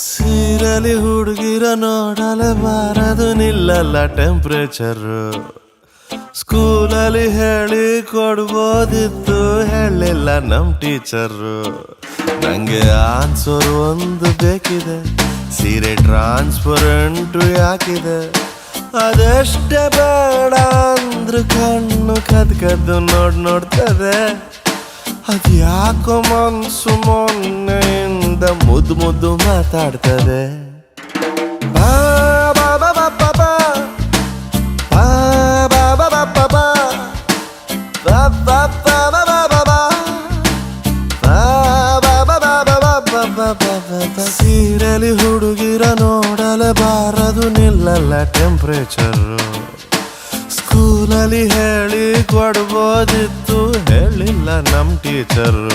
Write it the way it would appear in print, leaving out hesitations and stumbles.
ಸೀರೆಲಿ ಹುಡುಗಿರ ನೋಡಲೆ ಬಾರದು ನಿಲ್ಲಲ್ಲ ಟೆಂಪ್ರೇಚರ್. ಸ್ಕೂಲಲ್ಲಿ ಹೇಳಿ ಕೊಡ್ಬೋದಿತ್ತು, ಹೇಳಿಲ್ಲ ನಮ್ ಟೀಚರು. ನಂಗೆ ಆನ್ಸರ್ ಒಂದು ಬೇಕಿದೆ, ಸೀರೆ ಟ್ರಾನ್ಸ್ಪರೆಂಟು ಯಾಕಿದೆ? ಅದೆಷ್ಟೇ ಬೇಡ ಅಂದ್ರು ಕಣ್ಣು ಕದ್ದು ನೋಡ್ತದೆ. ಅದ್ಯಾಕೋ ಮನ್ಸು ಮೊನ್ನೆಯಿಂದ ಮುದ್ದು ಮಾತಾಡ್ತದೆ. ಸೀರೆಲಿ ಹುಡುಗಿರ ನೋಡಲೆ ಬಾರದು ನಿಲ್ಲಲ್ಲ ಟೆಂಪ್ರೇಚರು. ಸ್ಕೂಲಲ್ಲಿ ಹೇಳಿ ಕೊಡ್ಬೋದಿತ್ತು, ಹೇಳಿಲ್ಲ ನಮ್ ಟೀಚರು.